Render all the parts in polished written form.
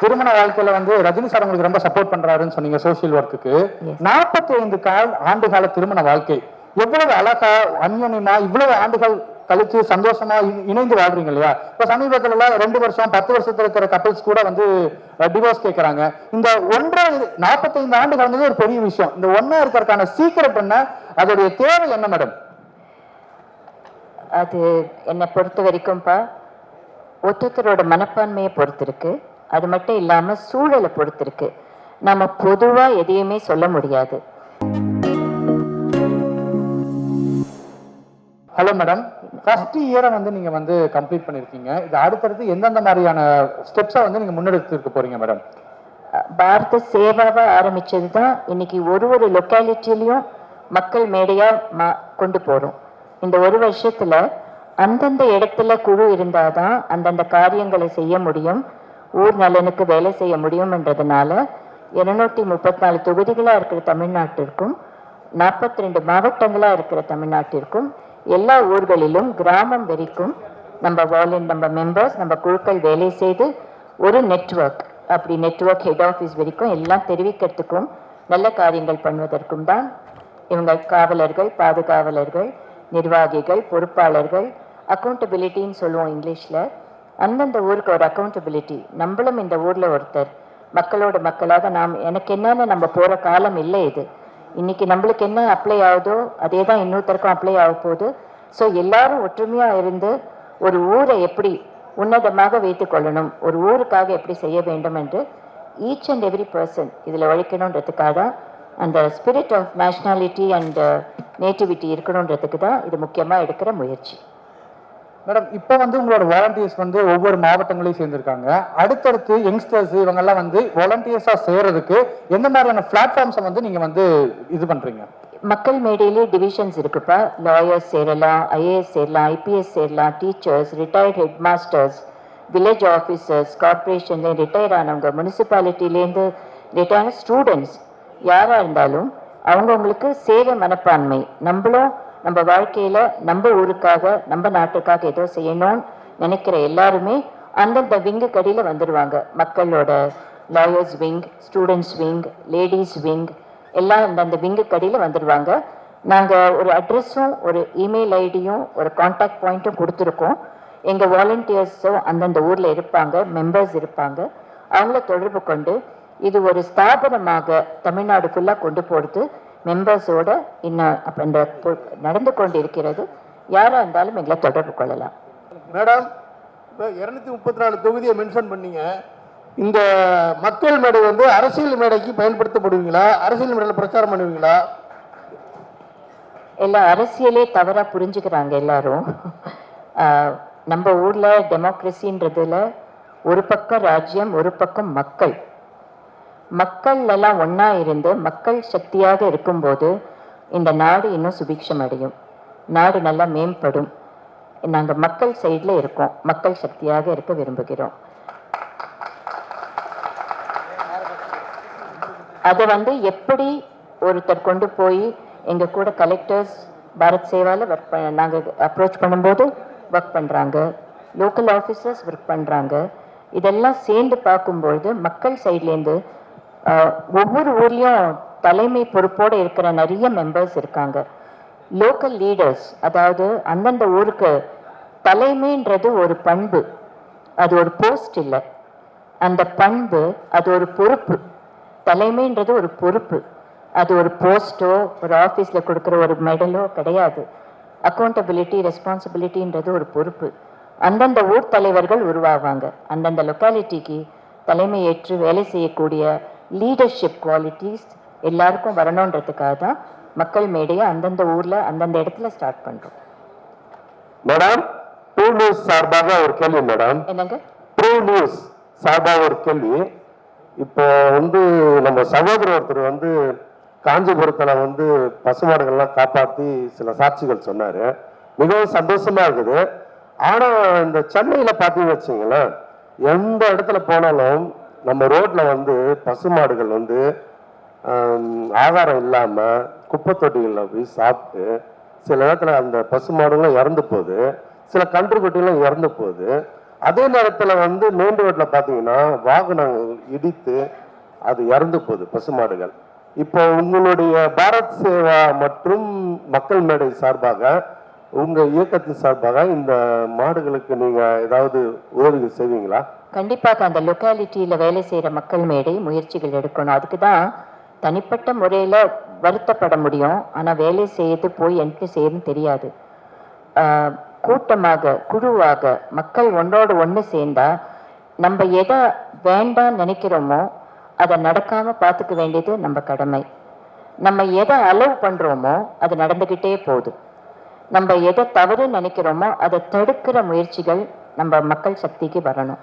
திருமண வாழ்க்கையில வந்து ரஜினி சார் உங்களுக்கு ரொம்ப சப்போர்ட் பண்றாருன்னு சொன்னீங்க சோசியல் ஒர்க்குக்கு. 45 ஆண்டு கால திருமண வாழ்க்கை எவ்வளவு அழகா அந்யோன்யமா இவ்வளவு ஆண்டுகள் கழிச்சு சந்தோஷமா இணைந்து வாழ்றீங்க இல்லையா? இப்ப சமீபத்துல 2 வருஷம் 10 வருஷத்துல இருக்கிற கப்பிள்ஸ் கூட வந்து டிவோர்ஸ் கேட்கறாங்க. இந்த 45 ஆண்டுகள் வந்து ஒரு பெரிய விஷயம். இந்த ஒன்னா இருக்கிறதுக்கான சீக்கிரம் என்ன, அதோடைய தேவை என்ன மேடம்? அது என்னை பொறுத்த வரைக்கும்ப்பா ஒருத்தரோட மனப்பான்மையை பொறுத்து இருக்கு. அது மட்டும் இல்லாம சூழலை பொறுத்து இருக்கு. நம்ம பொதுவா எதையுமே சொல்ல முடியாது. ஹலோ மேடம், ஃபர்ஸ்ட் இயரை வந்து நீங்க வந்து கம்ப்ளீட் பண்ணிருக்கீங்க. இது அடுத்தடுத்து எந்தெந்த மாதிரியான ஸ்டெப்ஸை வந்து நீங்க முன்னெடுத்துக்க போறீங்க மேடம்? பாரத சேவாவா ஆரம்பிச்சது தான் இன்னைக்கு ஒரு லொக்காலிட்டிலையும் மக்கள் மேடையா கொண்டு போறோம். இந்த ஒரு வருஷத்துல அந்தந்த இடத்துல குழு இருந்தாதான் அந்தந்த காரியங்களை செய்ய முடியும், ஊர் நலனுக்கு வேலை செய்ய முடியும்ன்றதுனால 234 தொகுதிகளா இருக்கிற தமிழ்நாட்டிற்கும் 42 மாவட்டங்களா இருக்கிற தமிழ்நாட்டிற்கும் எல்லா ஊர்களிலும் கிராமம் வரைக்கும் நம்ம மெம்பர்ஸ் நம்ம குழுக்கள் வேலை செய்து ஒரு நெட்வொர்க், அப்படி நெட்வொர்க் ஹெட் ஆஃபீஸ் வரைக்கும் எல்லாம் தெரிவிக்கிறதுக்கும் நல்ல காரியங்கள் பண்ணுவதற்கும் தான் இவங்க காவலர்கள், பாதுகாவலர்கள், நிர்வாகிகள், பொறுப்பாளர்கள், அக்கௌண்டபிலிட்டின்னு சொல்லுவோம் இங்கிலீஷில். அந்தந்த ஊருக்கு ஒரு அக்கௌண்டபிலிட்டி. நம்மளும் இந்த ஊரில் ஒருத்தர், மக்களோட மக்களாக நாம் எனக்கு என்னன்னு நம்ம போகிற காலம் இல்லை இது. இன்னைக்கு நம்மளுக்கு என்ன அப்ளை ஆகுதோ அதே தான் இன்னொருத்தருக்கும் அப்ளை ஆக போகுது. ஸோ எல்லாரும் ஒற்றுமையாக இருந்து ஒரு ஊரை எப்படி உன்னதமாக வைத்துக் கொள்ளணும், ஒரு ஊருக்காக எப்படி செய்ய வேண்டும் என்று ஈச் அண்ட் எவ்ரி பர்சன் இதில் உழைக்கணுன்றதுக்காக தான், அந்த spirit of nationality and nativity இருக்கணுன்றதுக்கு தான் இது முக்கியமாக எடுக்கிற முயற்சி. மேடம், இப்போ வந்து உங்களோட வாலண்டியர்ஸ் வந்து ஒவ்வொரு மாவட்டங்களையும் சேர்ந்திருக்காங்க. அடுத்தடுத்து யங்ஸ்டர்ஸ் இவங்கெல்லாம் வந்து வாலண்டியர்ஸாக சேர்றதுக்கு எந்த மாதிரியான பிளாட்ஃபார்ம்ஸை வந்து நீங்கள் வந்து இது பண்ணுறீங்க? மக்கள் மேடையிலே டிவிஷன்ஸ் இருக்குப்பா. லாயர்ஸ் சேரலாம், ஐஏஎஸ் சேரலாம், ஐபிஎஸ் சேரலாம், teachers, retired head masters, village officers, கார்பரேஷன்லேருந்து ரிட்டையர் ஆனவங்க, முனிசிபாலிட்டிலேருந்து ரிட்டையர்ட் ஸ்டூடெண்ட்ஸ், யாராக இருந்தாலும் அவங்கவுங்களுக்கு சேவை மனப்பான்மை, நம்மளும் நம்ம வாழ்க்கையில் நம்ம ஊருக்காக நம்ம நாட்டுக்காக ஏதோ செய்யணும்னு நினைக்கிற எல்லாருமே அந்தந்த விங்கு கடியில் வந்துடுவாங்க. மக்களோட lawyers wing, students wing, ladies wing எல்லாம் அந்தந்த விங்கு கடியில் வந்துடுவாங்க. நாங்கள் ஒரு அட்ரஸும் ஒரு இமெயில் ஐடியும் ஒரு கான்டாக்ட் பாயிண்ட்டும் கொடுத்துருக்கோம். எங்கள் வாலண்டியர்ஸும் அந்தந்த ஊரில் இருப்பாங்க, மெம்பர்ஸ் இருப்பாங்க. அவங்கள தொடர்பு கொண்டு இது ஒரு ஸ்தாபனமாக தமிழ்நாடு ஃபுல்லாக கொண்டு போகிறது மெம்பர்ஸோட இன்னும் அப்போ இந்த நடந்து கொண்டு இருக்கிறது. யாராக இருந்தாலும் எங்களை தொடர்பு கொள்ளலாம். மேடம், இப்போ 234 தொகுதியை மென்ஷன் பண்ணீங்க. இந்த மக்கள் மேடை வந்து அரசியல் மேடைக்கு பயன்படுத்தப்படுவீங்களா, அரசியல் மேடையில் பிரச்சாரம் பண்ணுவீங்களா? எல்லாம் அரசியலே தவறாக புரிஞ்சுக்கிறாங்க எல்லாரும். நம்ம ஊரில் டெமோக்ரஸின்றதுல ஒரு பக்கம் ராஜ்யம், ஒரு பக்கம் மக்கள். மக்கள் எல்லாம் ஒன்றா இருந்து மக்கள் சக்தியாக இருக்கும்போது இந்த நாடு இன்னும் சுபிக்ஷம் அடையும், நாடு நல்லா மேம்படும். நாங்கள் மக்கள் சைடில் இருக்கோம், மக்கள் சக்தியாக இருக்க விரும்புகிறோம். அதை வந்து எப்படி ஒருத்தர் கொண்டு போய் எங்கள் கூட கலெக்டர்ஸ் பாரத் சேவாவில் ஒர்க் நாங்கள் அப்ரோச் பண்ணும்போது ஒர்க் பண்ணுறாங்க, லோக்கல் ஆஃபீஸர்ஸ் ஒர்க் பண்ணுறாங்க. இதெல்லாம் சேர்ந்து பார்க்கும்பொழுது மக்கள் சைட்லேருந்து ஒவ்வொரு ஊர்லேயும் தலைமை பொறுப்போடு இருக்கிற நிறைய மெம்பர்ஸ் இருக்காங்க. லோக்கல் லீடர்ஸ், அதாவது அந்தந்த ஊருக்கு தலைமைன்றது ஒரு பண்பு, அது ஒரு போஸ்ட் இல்லை, அந்த பண்பு அது ஒரு பொறுப்பு. தலைமைன்றது ஒரு பொறுப்பு, அது ஒரு போஸ்ட்டோ ஒரு ஆஃபீஸில் கொடுக்குற ஒரு மெடலோ கிடையாது. அக்கௌண்டபிலிட்டி, ரெஸ்பான்சிபிலிட்டின்றது ஒரு பொறுப்பு. அந்தந்த ஊர் தலைவர்கள் உருவாவாங்க. அந்தந்த லொக்காலிட்டிக்கு தலைமை ஏற்று வேலை செய்யக்கூடிய லீடர்ஷிப் குவாலிட்டிஸ் எல்லாருக்கும் வரணுன்றதுக்காக தான் மக்கள் மேடையை அந்தந்த ஊரில் அந்தந்த இடத்துல ஸ்டார்ட் பண்ணுறோம். மேடம், ட்ரூ நியூஸ் சார்பாக ஒரு கேள்வி மேடம். என்னங்க? ட்ரூ நியூஸ் சார்பாக ஒரு கேள்வி. இப்போ வந்து நம்ம சகோதரர் ஒருத்தர் வந்து காஞ்சிபுரத்தில் வந்து பசுமாடுகள்லாம் காப்பாற்றி சில சாட்சிகள் சொன்னார். மிகவும் சந்தோஷமா இருக்குது. ஆனால் இந்த சென்னையில் பார்த்தீங்கன்னு வச்சிங்களேன், எந்த இடத்துல போனாலும் நம்ம ரோட்டில் வந்து பசுமாடுகள் வந்து ஆகாரம் இல்லாமல் குப்பை தொட்டிகளில் போய் சாப்பிட்டு சில நேரத்தில் அந்த பசுமாடுகளும் இறந்து போகுது, சில கன்றுக்குட்டிகளும் இறந்து போகுது. அதே நேரத்துல வந்து மெயின் ரோட்ல பாத்தீங்கன்னா வாகனங்கள் இடித்து அது இறந்து போகுது பசுமாடுகள். இப்போ உங்களுடைய பாரத் சேவா மற்றும் மக்கள் மேடை சார்பாக உங்க இயக்கத்தின் சார்பாக இந்த மாடுகளுக்கு நீங்க ஏதாவது உதவிகள் செய்வீங்களா? கண்டிப்பாக அந்த லொக்காலிட்டியில் வேலை செய்கிற மக்கள் மேடை முயற்சிகள் எடுக்கணும். அதுக்கு தான் தனிப்பட்ட முறையில் வருத்தப்பட முடியும். ஆனால் வேலை செய்து போய் என்ன செய்யணும்னு தெரியாது. கூட்டமாக குழுவாக மக்கள் ஒன்றோடு ஒன்று சேர்ந்தா நம்ம எதை வேண்டாம் நினைக்கிறோமோ அதை நடக்காமல் பார்த்துக்க வேண்டியது நம்ம கடமை. நம்ம எதை அலோவ் பண்ணுறோமோ அது நடந்துக்கிட்டே போகுது. நம்ம எதை தவறு நினைக்கிறோமோ அதை தடுக்கிற முயற்சிகள் நம்ம மக்கள் சக்திக்கு வரணும்.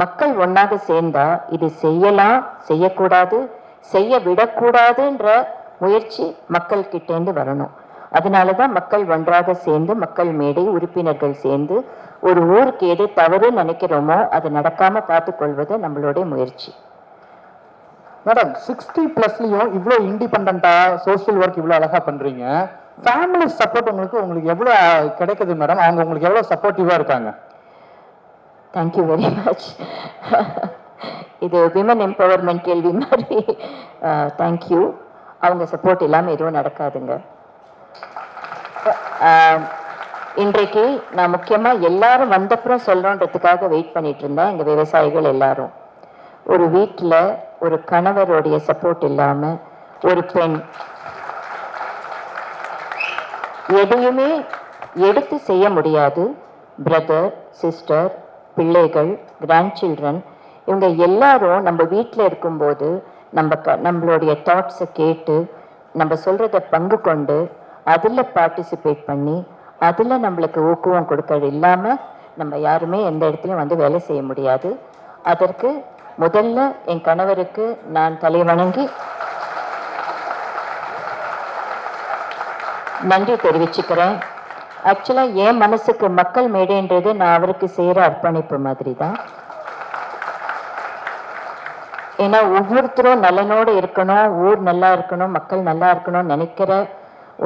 மக்கள் ஒன்றாக சேர்ந்தா இது செய்யலாம், செய்யக்கூடாது, செய்ய விடக்கூடாதுன்ற முயற்சி மக்கள் கிட்டேந்து வரணும். அதனால தான் மக்கள் ஒன்றாக சேர்ந்து மக்கள் மேடை உறுப்பினர்கள் சேர்ந்து ஒரு ஊருக்கு எது தவறு நினைக்கிறோமோ அது நடக்காம பார்த்துக்கொள்வது நம்மளுடைய முயற்சி. மேடம் 60+லயும் இவ்வளோ இண்டிபெண்டா சோஷியல் ஒர்க் இவ்வளோ அழகா பண்றீங்க. ஃபேமிலி சப்போர்ட் உங்களுக்கு எவ்வளோ கிடைக்குது மேடம்? அவங்க உங்களுக்கு எவ்வளோ சப்போர்ட்டிவா இருக்காங்க? Thank you very much. இது விமன் எம்பவர்மெண்ட் கேள்வி மாதிரி. தேங்க்யூ. அவங்க சப்போர்ட் இல்லாமல் எதுவும் நடக்காதுங்க. இன்றைக்கு நான் முக்கியமாக எல்லாரும் வந்தப்புறம் சொல்லணுன்றதுக்காக வெயிட் பண்ணிட்டு இருந்தேன். எங்கள் விவசாயிகள் எல்லாரும் ஒரு வீட்டில் ஒரு கணவருடைய சப்போர்ட் இல்லாமல் ஒரு பெண் எதையுமே எடுத்து செய்ய முடியாது. பிரதர், சிஸ்டர், பிள்ளைகள், கிராண்ட் சில்ட்ரன் இவங்க எல்லாரும் நம்ம வீட்டில் இருக்கும்போது நம்மளுடைய தாட்ஸை கேட்டு நம்ம சொல்கிறத பங்கு கொண்டு அதில் பார்ட்டிசிபேட் பண்ணி அதில் நம்மளுக்கு ஊக்குவம் கொடுக்கறது இல்லாமல் நம்ம யாருமே எந்த இடத்துலையும் வந்து வேலை செய்ய முடியாது. அதற்கு முதல்ல என் கணவருக்கு நான் தலை வணங்கி நன்றி தெரிவிச்சுக்கிறேன். ஆக்சுவலாக என் மனசுக்கு மக்கள் மேடைன்றது நான் அவருக்கு செய்கிற அர்ப்பணிப்பு மாதிரி தான். ஏன்னா ஒவ்வொருத்தரும் நலனோடு இருக்கணும், ஊர் நல்லா இருக்கணும், மக்கள் நல்லா இருக்கணும்னு நினைக்கிற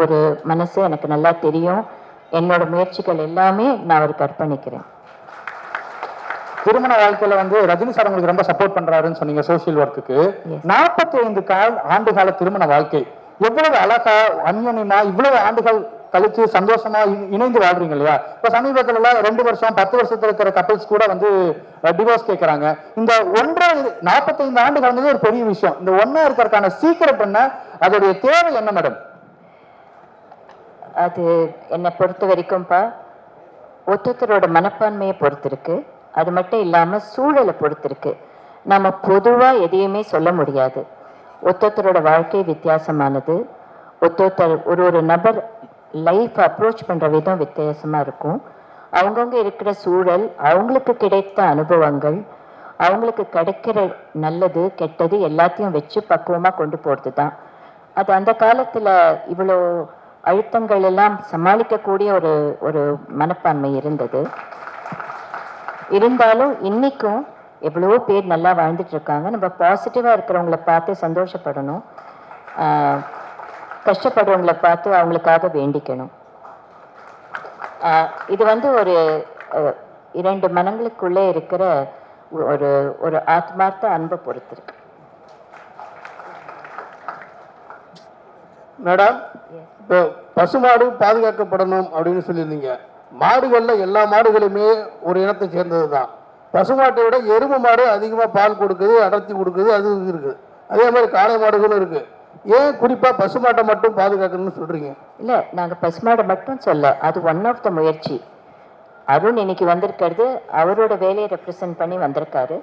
ஒரு மனசு எனக்கு நல்லா தெரியும். என்னோட முயற்சிகள் எல்லாமே நான் அவருக்கு அர்ப்பணிக்கிறேன். திருமண வாழ்க்கையில வந்து ரஜினி சார் உங்களுக்கு ரொம்ப சப்போர்ட் பண்றாருன்னு சொன்னீங்க சோஷியல் ஒர்க்குக்கு. 45 ஆண்டு கால திருமண வாழ்க்கை எவ்வளவு அழகா அந்யோன்யமா இவ்வளவு ஆண்டுகள் கழிச்சு சந்தோஷமா இணைந்து வாழ்றீங்க இல்லையா? இப்ப சமீபத்துல 2 வருஷம் 10 வருஷத்துல இருக்கிற கப்பிள்ஸ் கூட வந்து டிவோர்ஸ் கேட்கறாங்க. இந்த 45 ஆண்டு காலங்கிறது ஒரு பெரிய விஷயம். இந்த ஒன்னா இருக்கிறதுக்கான சீக்கிரம் என்ன, அதோடைய தேவை என்ன மேடம்? அது என்னை பொறுத்த வரைக்கும்ப்பா ஒருத்தரோட மனப்பான்மையை பொறுத்திருக்கு. அது மட்டும் இல்லாமல் சூழலை பொறுத்திருக்கு. நம்ம பொதுவாக எதையுமே சொல்ல முடியாது. ஒருத்தரோட வாழ்க்கை வித்தியாசமானது. ஒரு நபர் லைஃப் அப்ரோச் பண்ணுற விதம் வித்தியாசமாக இருக்கும். அவங்கவுங்க இருக்கிற சூழல், அவங்களுக்கு கிடைத்த அனுபவங்கள், அவங்களுக்கு கிடைக்கிற நல்லது கெட்டது எல்லாத்தையும் வச்சு பக்குவமாக கொண்டு போகிறது தான். அது அந்த காலத்தில் இவ்வளோ அழுத்தங்கள் எல்லாம் சமாளிக்கக்கூடிய ஒரு மனப்பான்மை இருந்தது. இருந்தாலும் இன்னைக்கும் எவ்வளவோ பேர் நல்லா வாழ்ந்துட்டு இருக்காங்க. நம்ம பாசிட்டிவாக இருக்கிறவங்கள பார்த்து சந்தோஷப்படணும், கஷ்டப்படுறவங்கள பார்த்து அவங்களுக்காக வேண்டிக்கணும். இது வந்து ஒரு 2 மனங்களுக்குள்ளே இருக்கிற ஒரு ஆத்மார்த்த அன்பை பொறுத்திருக்கு. மேடம், இப்போ பசுமாடு பாதுகாக்கப்படணும் அப்படின்னு சொல்லியிருந்தீங்க. மாடுகள்ல எல்லா மாடுகளுமே ஒரு இனத்தை சேர்ந்தது தான். பசுமாட்டை விட எருமை மாடு அதிகமாக பால் கொடுக்குது, அடர்த்தி கொடுக்குது, அது இருக்குது. அதே மாதிரி காளை மாடுகளும் இருக்கு. ஏன் குறிப்பாக பசுமாட்டை மட்டும் பாதுகாக்கணும்னு சொல்றீங்க? இல்லை, நாங்கள் பசுமாடை மட்டும் சொல்ல, அது ஒன் ஆஃப் த முயற்சி. அருண் இன்னைக்கு வந்திருக்கிறது அவரோட வேலையை ரெப்ரசன்ட் பண்ணி வந்திருக்காரு.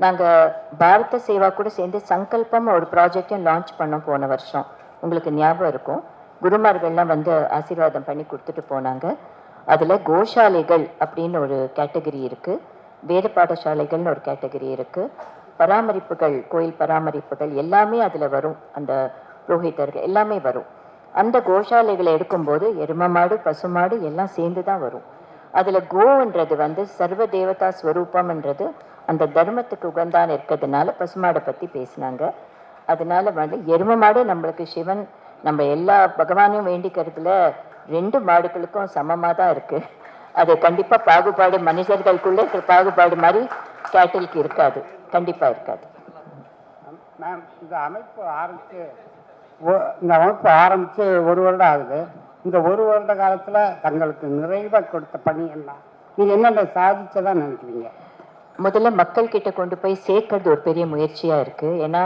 நாங்கள் பாரத சேவா கூட சேர்ந்து சங்கல்பம் ஒரு ப்ராஜெக்டையும் லான்ச் பண்ணோம் போன வருஷம். உங்களுக்கு ஞாபகம் இருக்கும், குருமார்கள்லாம் வந்து ஆசீர்வாதம் பண்ணி கொடுத்துட்டு போனாங்க. அதில் கோஷாலைகள் அப்படின்னு ஒரு கேட்டகரி இருக்குது, வேத பாடசாலைகள்னு ஒரு கேட்டகரி இருக்குது, பராமரிப்புகள், கோயில் பராமரிப்புகள் எல்லாமே அதில் வரும். அந்த புரோகிதர்கள் எல்லாமே வரும். அந்த கோஷாலைகளை எடுக்கும்போது எரும மாடு, பசுமாடு எல்லாம் சேர்ந்து தான் வரும். அதில் கோன்றது வந்து சர்வ தேவதா ஸ்வரூபம்ன்றது அந்த தர்மத்துக்கு உகந்தான் இருக்கிறதுனால பசுமாடை பற்றி பேசினாங்க. அதனால வந்து எரும மாடு நம்மளுக்கு சிவன், நம்ம எல்லா பகவானையும் வேண்டிக்கிறதுல 2 மாடுகளுக்கும் சமமாக தான் இருக்குது. அது கண்டிப்பா பாகுபாடு மனிதர்களுக்குள்ள இருக்கிற பாகுபாடு மாதிரி கேட்டிலுக்கு இருக்காது, கண்டிப்பா இருக்காது. மேம், இந்த அமைப்பு ஆரம்பித்து ஒரு வருடம் ஆகுது. இந்த ஒரு வருட காலத்தில் தங்களுக்கு நிறைவாக கொடுத்த பணி என்ன? நீங்கள் என்னென்ன சாதிச்சதா நினைக்கிறீங்க? முதல்ல மக்கள் கிட்ட கொண்டு போய் சேர்க்கறது ஒரு பெரிய முயற்சியா இருக்கு. ஏன்னா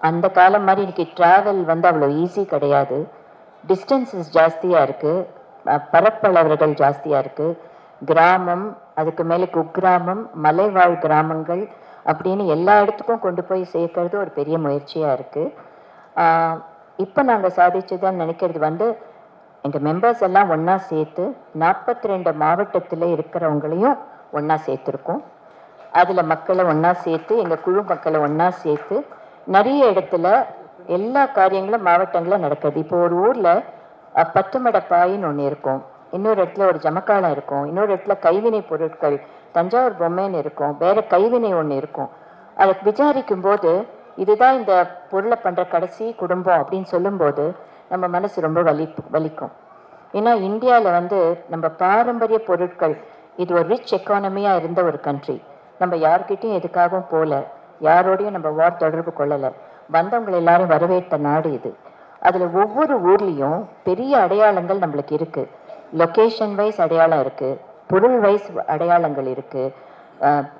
அந்த காலம் மாதிரி இன்னைக்கு டிராவல் வந்து அவ்வளோ ஈஸி கிடையாது. டிஸ்டன்சஸ் ஜாஸ்தியா இருக்கு, பரப்பளவர்கள் ஜாஸ்தியா இருக்கு. கிராமம், அதுக்கு மேலே குக்கிராமம், மலைவாழ் கிராமங்கள் அப்படின்னு எல்லா இடத்துக்கும் கொண்டு போய் சேர்க்கறது ஒரு பெரிய முயற்சியா இருக்கு. இப்போ நாங்கள் சாதிச்சதுன்னு நினைக்கிறது வந்து எங்கள் மெம்பர்ஸ் எல்லாம் ஒன்றா சேர்த்து 42 மாவட்டத்தில் இருக்கிறவங்களையும் ஒன்றா சேர்த்துருக்கோம். அதில் மக்களை ஒன்றா சேர்த்து, எங்கள் குழு மக்களை ஒன்றா சேர்த்து நிறைய இடத்துல எல்லா காரியங்களும் மாவட்டங்களில் நடக்குது. இப்போ ஒரு ஊரில் 10 மடப்பாயின்னு ஒன்று இருக்கும், இன்னொரு இடத்துல ஒரு ஜமக்காலம் இருக்கும், இன்னொரு இடத்துல கைவினை பொருட்கள் தஞ்சாவூர் பொம்மைன்னு இருக்கும், வேற கைவினை ஒன்று இருக்கும். அதை விசாரிக்கும் போது இதுதான் இந்த பொருளை பண்ணுற கடைசி குடும்பம் அப்படின்னு சொல்லும்போது நம்ம மனசு ரொம்ப வலிக்கும். ஏன்னா இந்தியாவில் வந்து நம்ம பாரம்பரிய பொருட்கள், இது ஒரு ரிச் எக்கானமியாக இருந்த ஒரு கண்ட்ரி. நம்ம யார்கிட்டையும் எதுக்காகவும் போகல, யாரோடையும் நம்ம வார் தொடர்பு கொள்ளலை, வந்தவங்களை எல்லாரும் வரவேற்ற நாடு இது. அதில் ஒவ்வொரு ஊர்லேயும் பெரிய அடையாளங்கள் நம்மளுக்கு இருக்குது. லொக்கேஷன் வைஸ் அடையாளம் இருக்குது, பொருள் வைஸ் அடையாளங்கள் இருக்குது,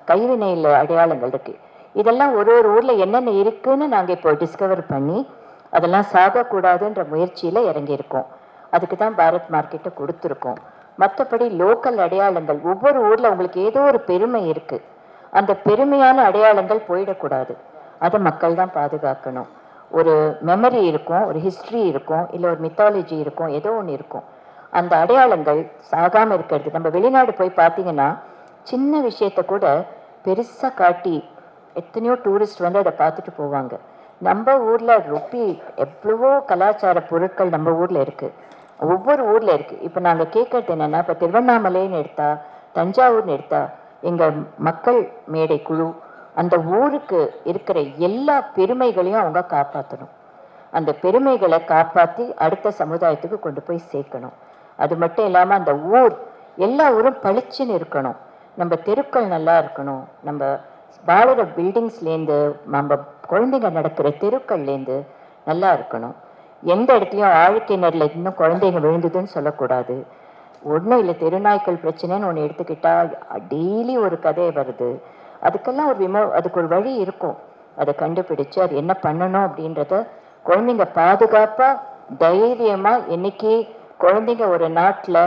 கைவினையில் அடையாளங்கள் இருக்குது. இதெல்லாம் ஒரு ஒரு ஊரில் என்னென்ன இருக்குன்னு நாங்கள் இப்போ டிஸ்கவர் பண்ணி அதெல்லாம் சாகக்கூடாதுன்ற முயற்சியில் இறங்கியிருக்கோம். அதுக்கு தான் பாரத் மார்க்கெட்டை கொடுத்துருக்கோம். மற்றபடி லோக்கல் அடையாளங்கள், ஒவ்வொரு ஊரில் உங்களுக்கு ஏதோ ஒரு பெருமை இருக்குது, அந்த பெருமையான அடையாளங்கள் போயிடக்கூடாது. அதை மக்கள் தான் பாதுகாக்கணும். ஒரு மெமரி இருக்கும், ஒரு ஹிஸ்ட்ரி இருக்கும், இல்லை ஒரு மித்தாலஜி இருக்கும், ஏதோ ஒன்று இருக்கும். அந்த அடையாளங்கள் சாகாமல் இருக்கிறது. நம்ம வெளிநாடு போய் பார்த்தீங்கன்னா சின்ன விஷயத்த கூட பெருசாக காட்டி எத்தனையோ டூரிஸ்ட் வந்து அதை பார்த்துட்டு போவாங்க. நம்ம ஊரில் எவ்வளவோ கலாச்சார பொருட்கள் நம்ம ஊரில் இருக்குது, ஒவ்வொரு ஊரில் இருக்குது. இப்போ நாங்கள் கேட்கறது என்னென்னா, இப்போ திருவண்ணாமலைன்னு எடுத்தா, தஞ்சாவூர்னு எடுத்தா, எங்கள் மக்கள் மேடை குழு அந்த ஊருக்கு இருக்கிற எல்லா பெருமைகளையும் அவங்க காப்பாற்றணும். அந்த பெருமைகளை காப்பாற்றி அடுத்த சமுதாயத்துக்கு கொண்டு போய் சேர்க்கணும். அது மட்டும் இல்லாமல் அந்த எல்லா ஊரும் பளிச்சுன்னு இருக்கணும். நம்ம தெருக்கள் நல்லா இருக்கணும். நம்ம வாழுற பில்டிங்ஸ்லேருந்து, நம்ம குழந்தைங்க நடக்கிற தெருக்கள்லேருந்து நல்லா இருக்கணும். எந்த இடத்துலையும் ஆழ்கிணறுல இன்னும் குழந்தைங்க விழுந்ததுன்னு சொல்லக்கூடாது. ஒன்றும் இல்லை, தெருநாய்க்கள் பிரச்சனைன்னு ஒன்று எடுத்துக்கிட்டால் டெய்லி ஒரு கதை வருது. அதுக்கெல்லாம் அதுக்கு ஒரு வழி இருக்கும். அதை கண்டுபிடிச்சு அது என்ன பண்ணணும் அப்படின்றத குழந்தைங்க பாதுகாப்பாக தைரியமாக, என்னைக்கு குழந்தைங்க ஒரு நாட்டில்